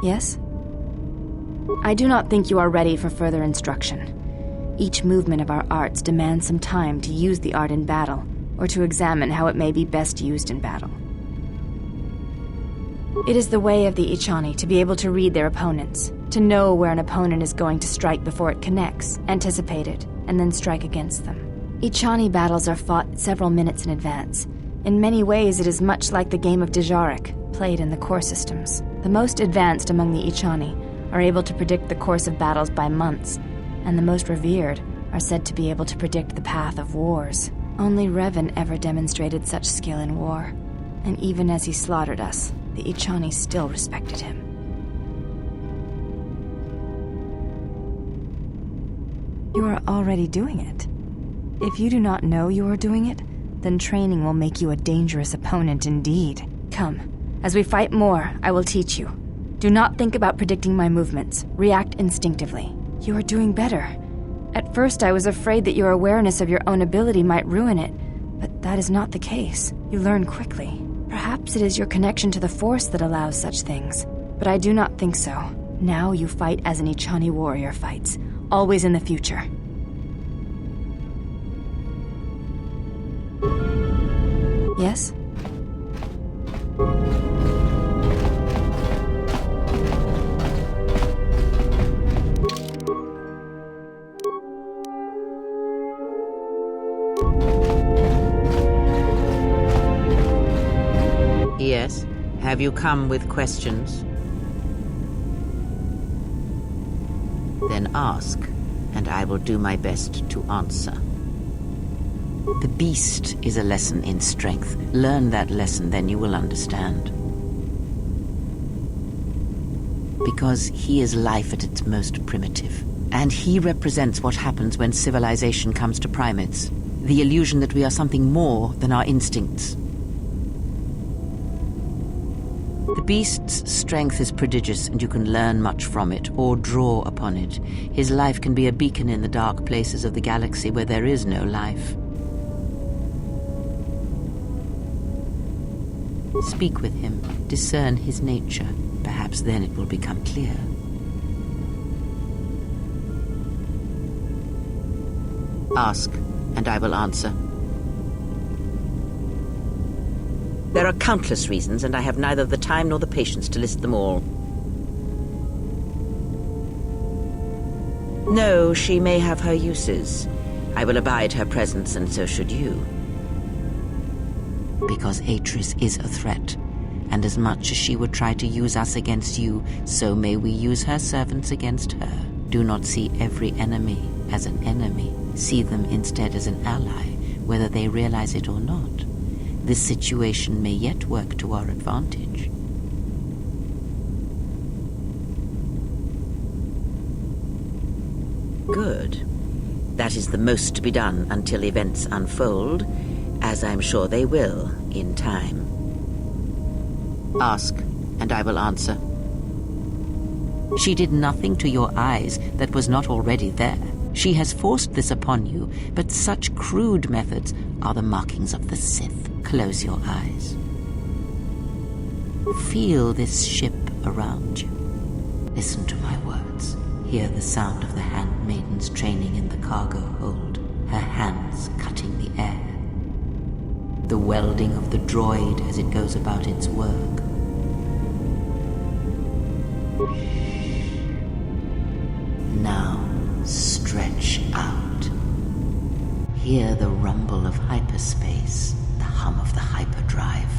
Yes? I do not think you are ready for further instruction. Each movement of our arts demands some time to use the art in battle, or to examine how it may be best used in battle. It is the way of the Ichani to be able to read their opponents, to know where an opponent is going to strike before it connects, anticipate it, and then strike against them. Ichani battles are fought several minutes in advance. In many ways, it is much like the game of Dejarik, played in the core systems. The most advanced among the Ichani are able to predict the course of battles by months, and the most revered are said to be able to predict the path of wars. Only Revan ever demonstrated such skill in war, and even as he slaughtered us, the Ichani still respected him. You are already doing it. If you do not know you are doing it, then training will make you a dangerous opponent indeed. Come, as we fight more, I will teach you. Do not think about predicting my movements. React instinctively. You are doing better. At first, I was afraid that your awareness of your own ability might ruin it, but that is not the case. You learn quickly. Perhaps it is your connection to the Force that allows such things, but I do not think so. Now you fight as an Ichani warrior fights, always in the future. Yes? Yes? Have you come with questions? Then ask, and I will do my best to answer. The beast is a lesson in strength. Learn that lesson, then you will understand. Because he is life at its most primitive. And he represents what happens when civilization comes to primates. The illusion that we are something more than our instincts. The beast's strength is prodigious, and you can learn much from it, or draw upon it. His life can be a beacon in the dark places of the galaxy where there is no life. Speak with him, discern his nature. Perhaps then it will become clear. Ask, and I will answer. There are countless reasons, and I have neither the time nor the patience to list them all. No, she may have her uses. I will abide her presence, and so should you. Because Atris is a threat, and as much as she would try to use us against you, so may we use her servants against her. Do not see every enemy as an enemy. See them instead as an ally, whether they realize it or not. This situation may yet work to our advantage. Good. That is the most to be done until events unfold, as I'm sure they will in time. Ask, and I will answer. She did nothing to your eyes that was not already there. She has forced this upon you, but such crude methods are the markings of the Sith. Close your eyes. Feel this ship around you. Listen to my words. Hear the sound of the handmaidens training in the cargo hold, her hands cutting the air. The welding of the droid as it goes about its work. Now, stretch out. Hear the rumble of hyperspace, the hum of the hyperdrive.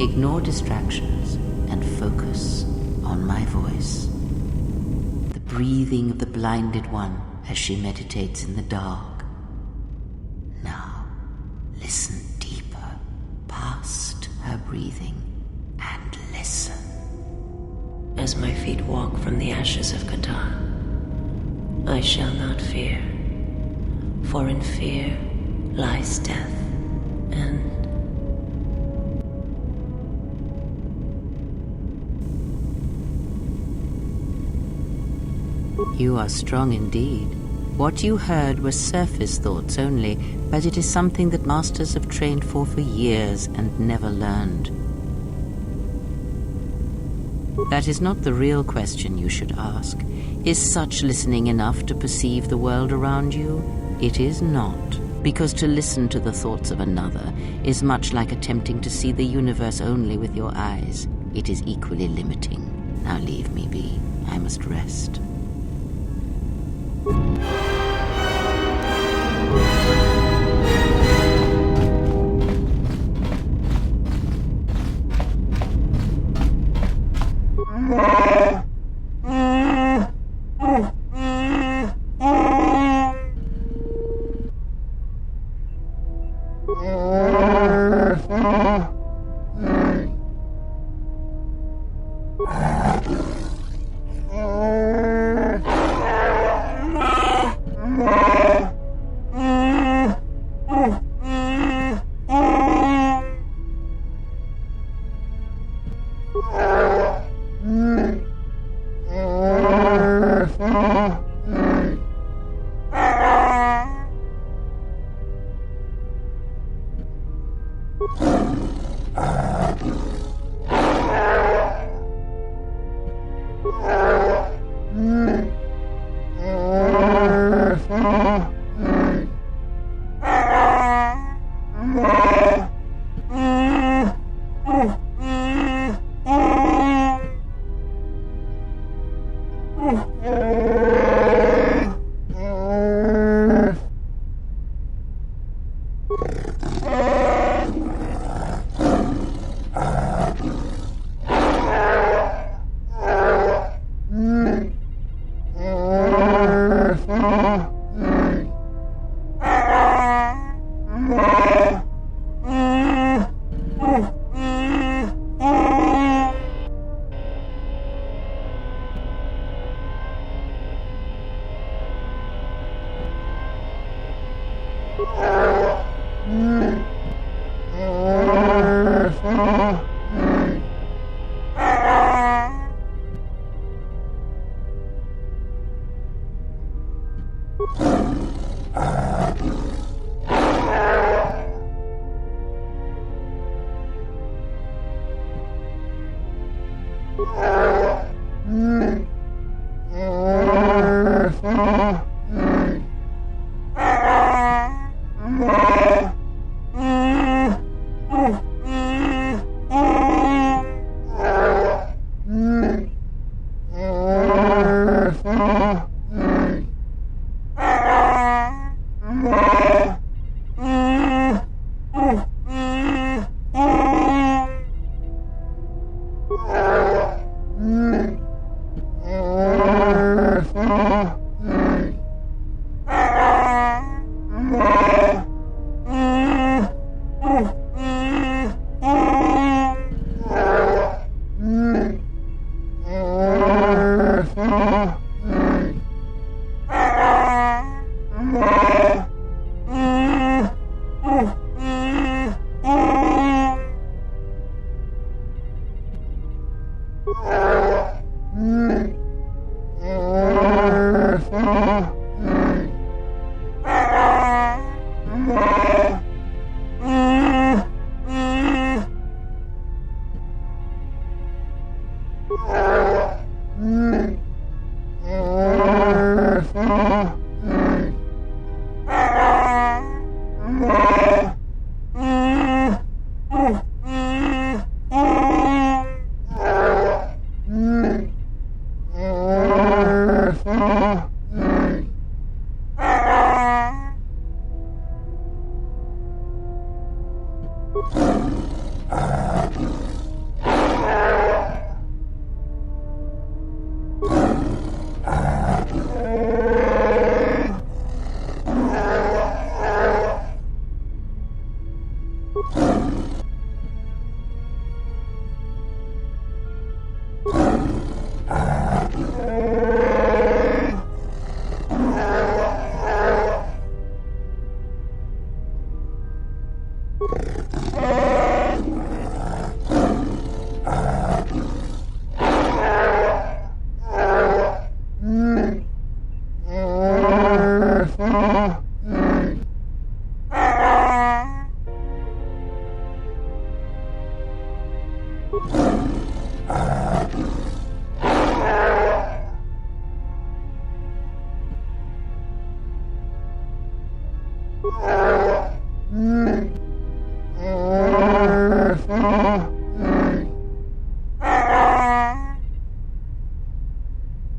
Ignore distractions and focus on my voice. The breathing of the blinded one as she meditates in the dark. Now, listen deeper, past her breathing, and listen. As my feet walk from the ashes of KOTOR, I shall not fear, for in fear lies death, and you are strong indeed. What you heard were surface thoughts only, but it is something that masters have trained for years and never learned. That is not the real question you should ask. Is such listening enough to perceive the world around you? It is not, because to listen to the thoughts of another is much like attempting to see the universe only with your eyes. It is equally limiting. Now leave me be. I must rest.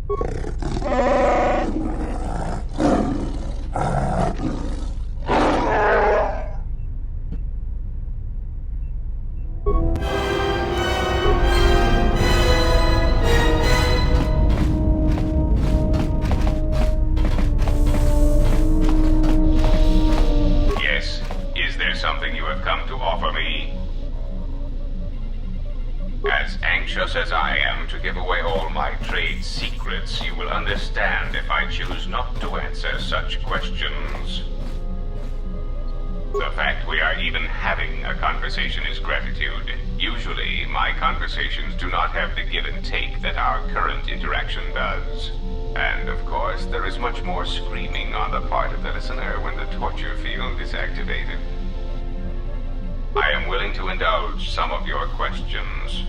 Yes, is there something you have come to offer me? As anxious as I am to give away all my trade secrets, you will understand if I choose not to answer such questions. The fact we are even having a conversation is gratitude. Usually, my conversations do not have the give and take that our current interaction does. And of course, there is much more screaming on the part of the listener when the torture field is activated. I am willing to indulge some of your questions.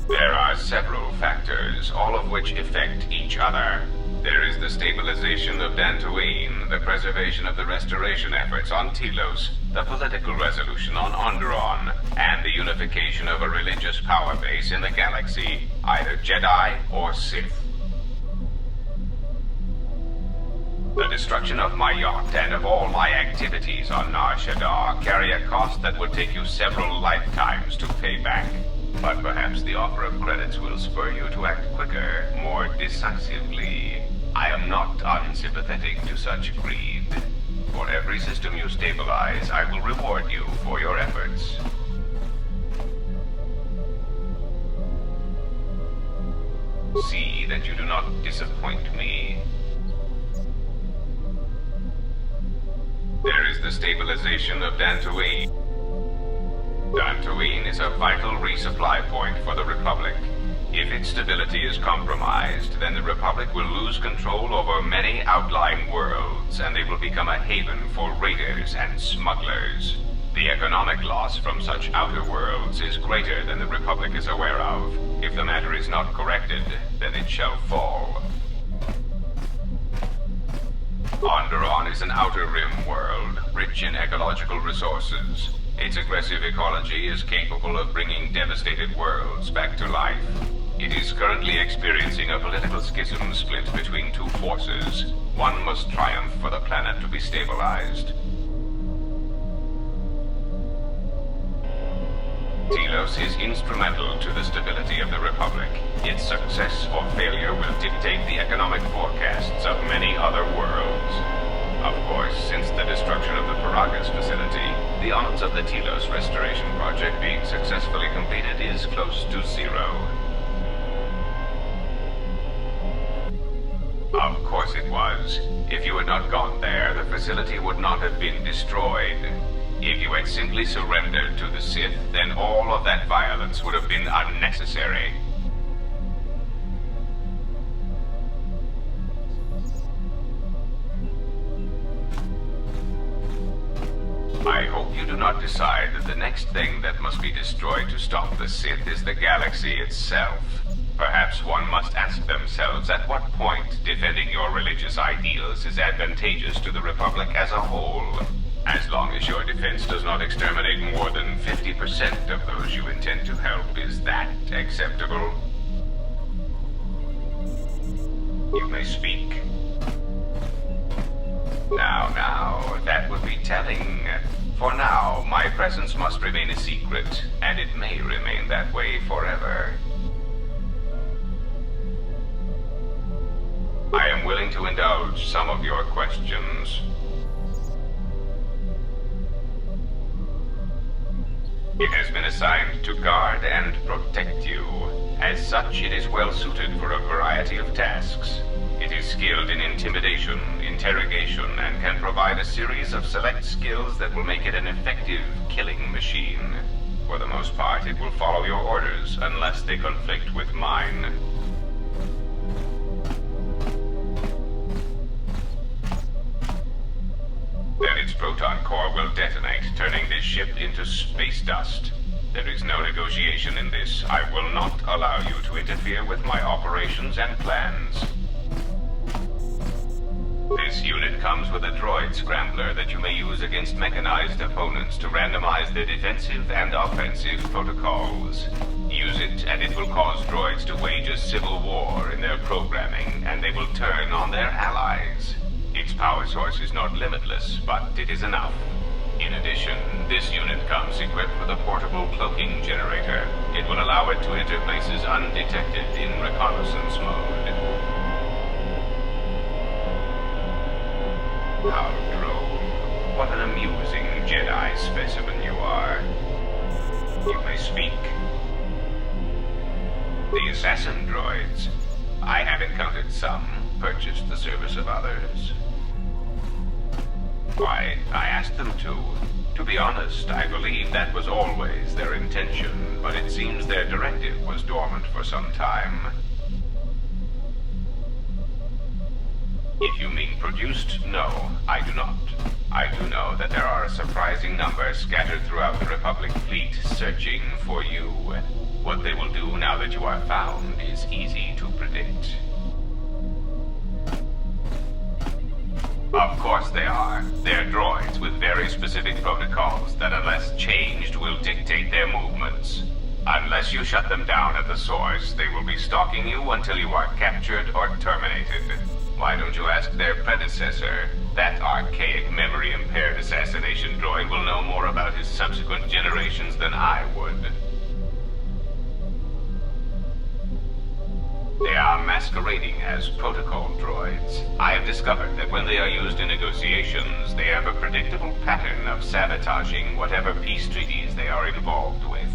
There are several factors, all of which affect each other. There is the stabilization of Dantooine, the preservation of the restoration efforts on Telos, the political resolution on Onderon, and the unification of a religious power base in the galaxy, either Jedi or Sith. The destruction of my yacht and of all my activities on Nar Shaddaa carry a cost that would take you several lifetimes to pay back. But perhaps the offer of credits will spur you to act quicker, more decisively. I am not unsympathetic to such greed. For every system you stabilize, I will reward you for your efforts. See that you do not disappoint me. There is the stabilization of Dantooine. Dantooine is a vital resupply point for the Republic. If its stability is compromised, then the Republic will lose control over many outlying worlds, and they will become a haven for raiders and smugglers. The economic loss from such outer worlds is greater than the Republic is aware of. If the matter is not corrected, then it shall fall. Onderon is an outer rim world, rich in ecological resources. Its aggressive ecology is capable of bringing devastated worlds back to life. It is currently experiencing a political schism split between two forces. One must triumph for the planet to be stabilized. Telos is instrumental to the stability of the Republic. Its success or failure will dictate the economic forecasts of many other worlds. Of course, since the destruction of the Paragas facility, the odds of the Telos restoration project being successfully completed is close to zero. Of course it was. If you had not gone there, the facility would not have been destroyed. If you had simply surrendered to the Sith, then all of that violence would have been unnecessary. I hope you do not decide that the next thing that must be destroyed to stop the Sith is the galaxy itself. Perhaps one must ask themselves at what point defending your religious ideals is advantageous to the Republic as a whole. As long as your defense does not exterminate more than 50% of those you intend to help, is that acceptable? You may speak. Now, that would be telling. For now, my presence must remain a secret, and it may remain that way forever. I am willing to indulge some of your questions. It has been assigned to guard and protect you. As such, it is well suited for a variety of tasks. It is skilled in intimidation, interrogation, and can provide a series of select skills that will make it an effective killing machine. For the most part, it will follow your orders, unless they conflict with mine. Then its proton core will detonate, turning this ship into space dust. There is no negotiation in this. I will not allow you to interfere with my operations and plans. This unit comes with a droid scrambler that you may use against mechanized opponents to randomize their defensive and offensive protocols. Use it, and it will cause droids to wage a civil war in their programming, and they will turn on their allies. Its power source is not limitless, but it is enough. In addition, this unit comes equipped with a portable cloaking generator. It will allow it to enter places undetected in reconnaissance mode. How droll. What an amusing Jedi specimen you are. You may speak. The assassin droids. I have encountered some, purchased the service of others. Why, I asked them to. To be honest, I believe that was always their intention, but it seems their directive was dormant for some time. If you mean produced, no, I do not. I do know that there are a surprising number scattered throughout the Republic fleet searching for you. What they will do now that you are found is easy to predict. Of course they are. They're droids with very specific protocols that, unless changed, will dictate their movements. Unless you shut them down at the source, they will be stalking you until you are captured or terminated. Why don't you ask their predecessor? That archaic, memory-impaired assassination droid will know more about his subsequent generations than I would. They are masquerading as protocol droids. I have discovered that when they are used in negotiations, they have a predictable pattern of sabotaging whatever peace treaties they are involved with.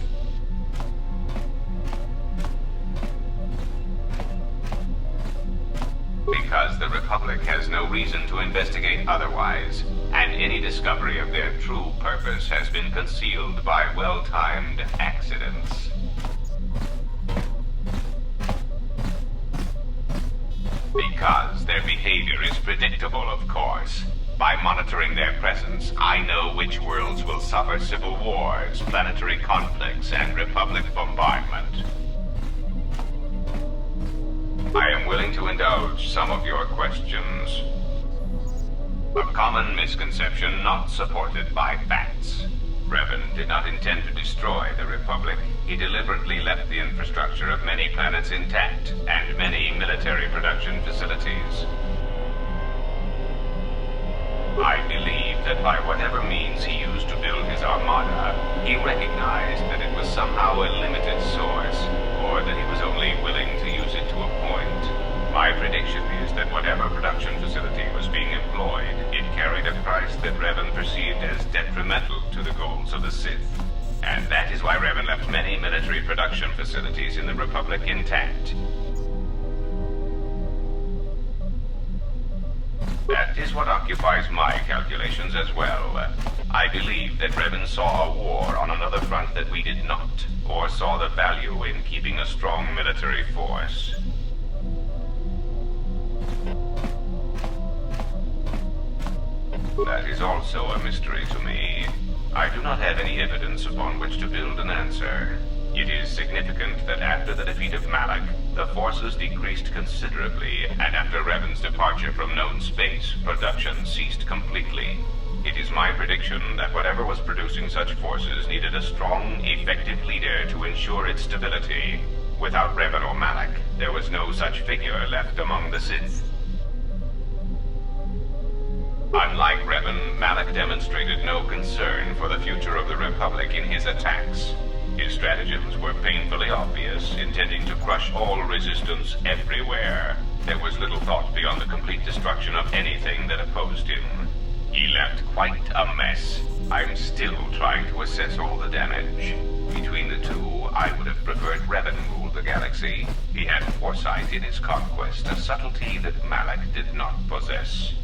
Because the Republic has no reason to investigate otherwise, and any discovery of their true purpose has been concealed by well-timed accidents. Because their behavior is predictable, of course. By monitoring their presence, I know which worlds will suffer civil wars, planetary conflicts, and Republic bombardment. I am willing to indulge some of your questions. A common misconception not supported by facts. Revan did not intend to destroy the Republic. He deliberately left the infrastructure of many planets intact, and many military production facilities. I believe that by whatever means he used to build his armada, he recognized that it was somehow a limited source, or that he was only willing to use it to a point. My prediction is that whatever production facility was being employed, it carried a price that Revan perceived as detrimental to the goals of the Sith. And that is why Revan left many military production facilities in the Republic intact. That is what occupies my calculations as well. I believe that Revan saw a war on another front that we did not, or saw the value in keeping a strong military force. That is also a mystery to me. I do not have any evidence upon which to build an answer. It is significant that after the defeat of Malak, the forces decreased considerably, and after Revan's departure from known space, production ceased completely. It is my prediction that whatever was producing such forces needed a strong, effective leader to ensure its stability. Without Revan or Malak, there was no such figure left among the Sith. Unlike Revan, Malak demonstrated no concern for the future of the Republic in his attacks. His stratagems were painfully obvious, intending to crush all resistance everywhere. There was little thought beyond the complete destruction of anything that opposed him. He left quite a mess. I'm still trying to assess all the damage. Between the two, I would have preferred Revan rule the galaxy. He had foresight in his conquest, a subtlety that Malak did not possess.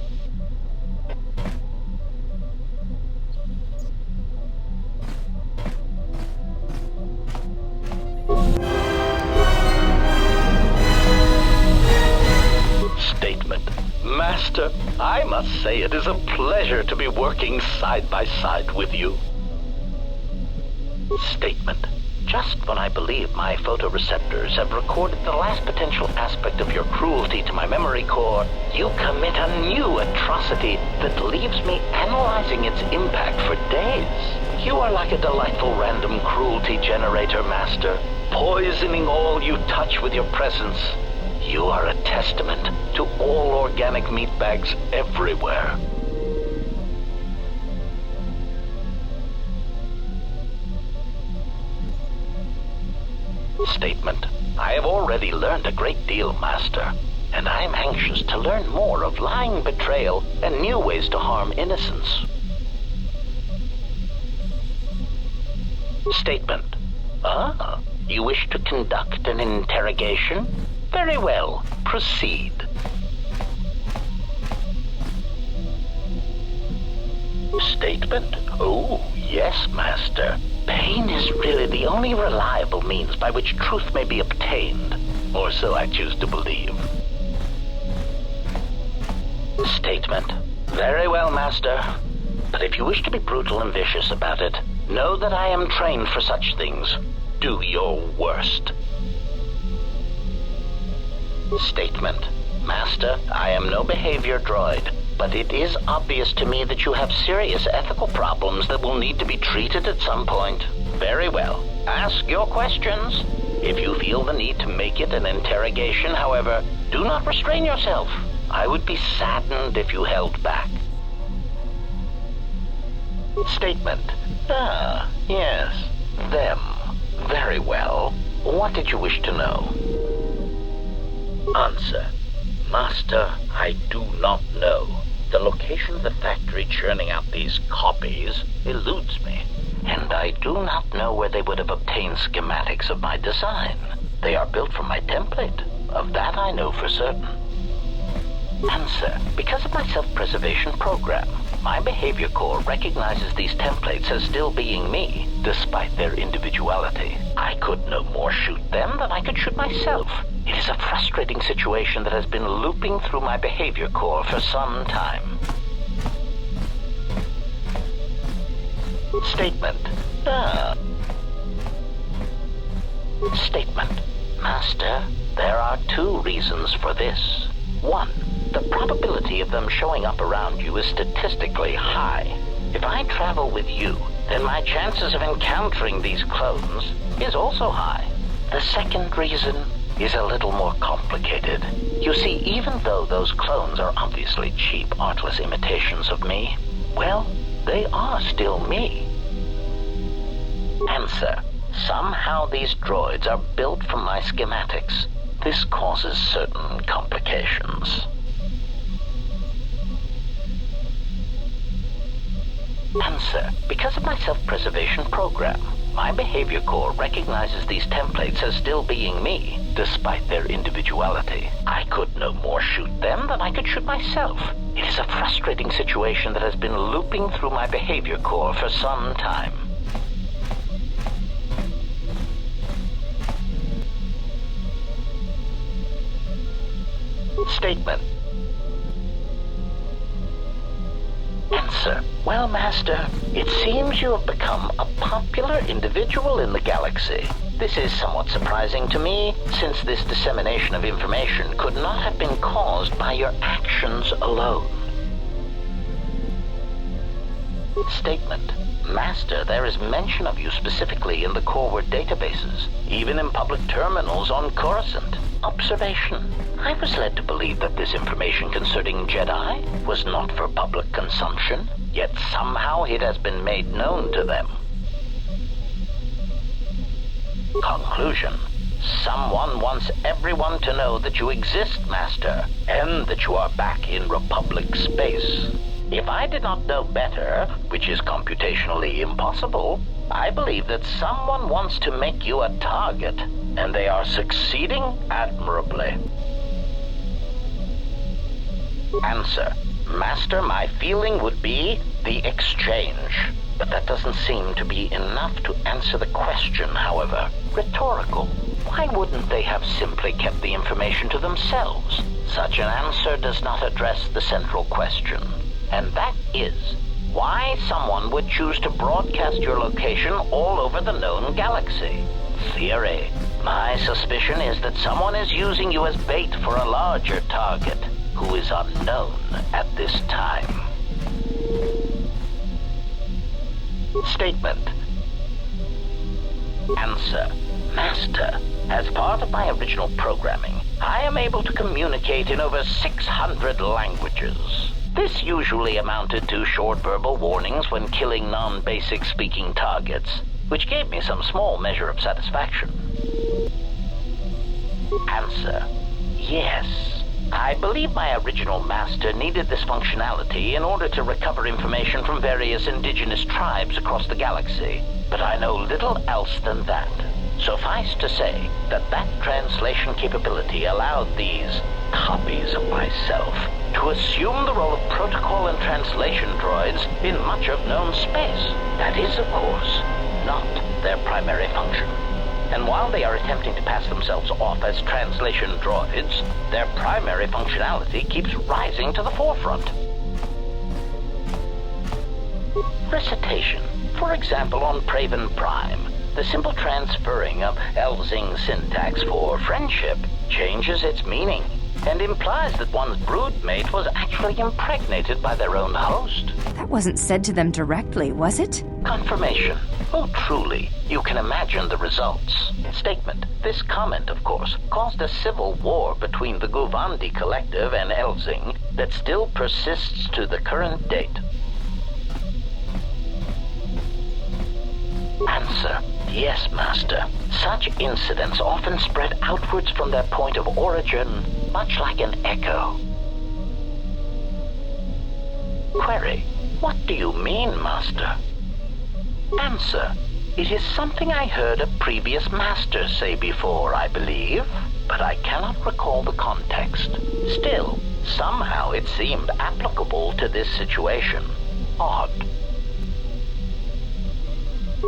Statement. Master, I must say it is a pleasure to be working side by side with you. Statement. Just when I believe my photoreceptors have recorded the last potential aspect of your cruelty to my memory core, you commit a new atrocity that leaves me analyzing its impact for days. You are like a delightful random cruelty generator, Master, poisoning all you touch with your presence. You are a testament to all organic meatbags everywhere. Statement. I have already learned a great deal, Master, and I am anxious to learn more of lying, betrayal, and new ways to harm innocence. Statement. You wish to conduct an interrogation? Very well, proceed. Statement. Oh, yes, Master. Pain is really the only reliable means by which truth may be obtained, or so I choose to believe. Statement. Very well, Master. But if you wish to be brutal and vicious about it, know that I am trained for such things. Do your worst. Statement. Master, I am no behavior droid, but it is obvious to me that you have serious ethical problems that will need to be treated at some point. Very well. Ask your questions. If you feel the need to make it an interrogation, however, do not restrain yourself. I would be saddened if you held back. Statement. Yes. Them. Very well. What did you wish to know? Answer. Master, I do not know. The location of the factory churning out these copies eludes me, and I do not know where they would have obtained schematics of my design. They are built from my template. Of that I know for certain. Answer. Because of my self-preservation program, my behavior core recognizes these templates as still being me, despite their individuality. I could no more shoot them than I could shoot myself. It is a frustrating situation that has been looping through my behavior core for some time. Statement. Statement. Master, there are two reasons for this. One, the probability of them showing up around you is statistically high. If I travel with you, then my chances of encountering these clones is also high. The second reason is a little more complicated. You see, even though those clones are obviously cheap, artless imitations of me, well, they are still me. Answer. Somehow these droids are built from my schematics. This causes certain complications. Answer. Because of my self-preservation program, my behavior core recognizes these templates as still being me, despite their individuality. I could no more shoot them than I could shoot myself. It is a frustrating situation that has been looping through my behavior core for some time. Statement. Answer. Well, Master, it seems you have become a popular individual in the galaxy. This is somewhat surprising to me, since this dissemination of information could not have been caused by your actions alone. Statement. Master, there is mention of you specifically in the core word databases, even in public terminals on Coruscant. Observation. I was led to believe that this information concerning Jedi was not for public consumption, yet somehow it has been made known to them. Conclusion. Someone wants everyone to know that you exist, Master, and that you are back in Republic space. If I did not know better, which is computationally impossible, I believe that someone wants to make you a target, and they are succeeding admirably. Answer. Master, my feeling would be the exchange. But that doesn't seem to be enough to answer the question, however. Rhetorical. Why wouldn't they have simply kept the information to themselves? Such an answer does not address the central question. And that is, why someone would choose to broadcast your location all over the known galaxy. Theory. My suspicion is that someone is using you as bait for a larger target, who is unknown at this time. Statement. Answer. Master, as part of my original programming, I am able to communicate in over 600 languages. This usually amounted to short verbal warnings when killing non-basic speaking targets, which gave me some small measure of satisfaction. Answer. Yes. I believe my original master needed this functionality in order to recover information from various indigenous tribes across the galaxy, but I know little else than that. Suffice to say that that translation capability allowed these copies of myself to assume the role of protocol and translation droids in much of known space. That is, of course, not their primary function. And while they are attempting to pass themselves off as translation droids, their primary functionality keeps rising to the forefront. Recitation. For example, on Praven Prime, the simple transferring of Elzing syntax for friendship changes its meaning and implies that one's broodmate was actually impregnated by their own host. That wasn't said to them directly, was it? Confirmation. Oh, truly, you can imagine the results. Statement. This comment, of course, caused a civil war between the Guvandi Collective and Elzing that still persists to the current date. Answer. Yes, Master. Such incidents often spread outwards from their point of origin, much like an echo. Query. What do you mean, Master? Answer. It is something I heard a previous master say before, I believe, but I cannot recall the context. Still, somehow it seemed applicable to this situation. Odd.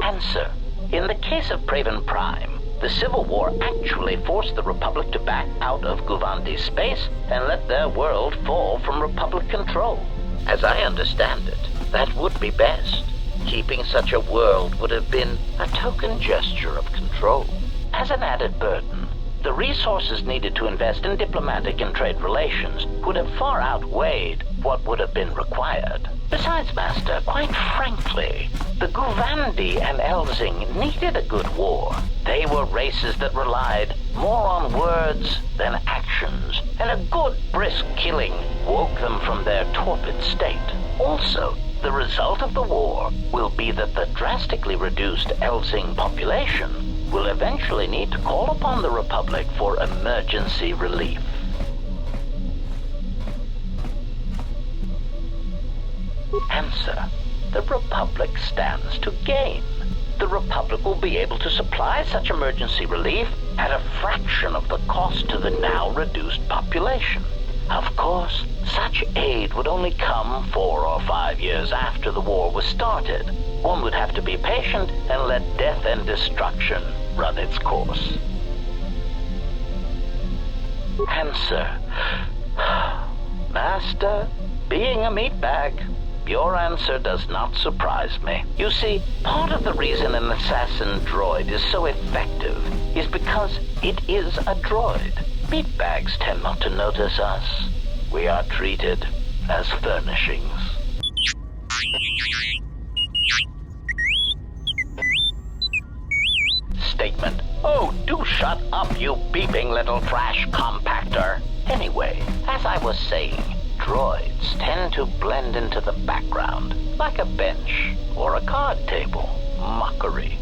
Answer. In the case of Praven Prime, the Civil War actually forced the Republic to back out of Guvandi's space and let their world fall from Republic control. As I understand it, that would be best. Keeping such a world would have been a token gesture of control. As an added burden, the resources needed to invest in diplomatic and trade relations would have far outweighed what would have been required. Besides, Master, quite frankly, the Guvandi and Elzing needed a good war. They were races that relied more on words than actions, and a good brisk killing woke them from their torpid state. Also, the result of the war will be that the drastically reduced Elzing population will eventually need to call upon the Republic for emergency relief. Answer. The Republic stands to gain. The Republic will be able to supply such emergency relief at a fraction of the cost to the now reduced population. Of course, such aid would only come 4 or 5 years after the war was started. One would have to be patient and let death and destruction run its course. Answer. Master, being a meatbag, your answer does not surprise me. You see, part of the reason an assassin droid is so effective is because it is a droid. Meatbags tend not to notice us. We are treated as furnishings. Statement. Oh, do shut up, you beeping little trash compactor. Anyway, as I was saying, droids tend to blend into the background, like a bench or a card table. Mockery.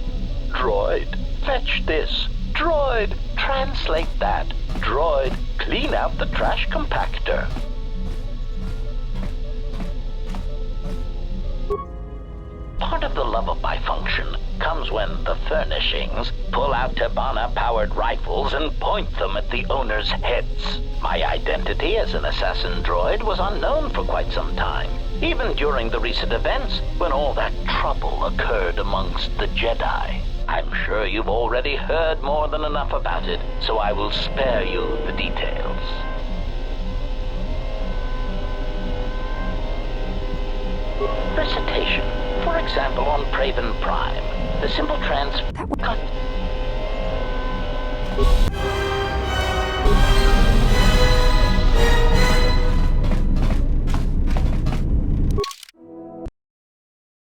Droid, fetch this. Droid, translate that. Droid, clean out the trash compactor. Part of the lullaby function comes when the furnishings pull out Tabana-powered rifles and point them at the owner's heads. My identity as an assassin droid was unknown for quite some time, even during the recent events when all that trouble occurred amongst the Jedi. I'm sure you've already heard more than enough about it, so I will spare you the details. recitation. For example, on Praven Prime, the simple trans... That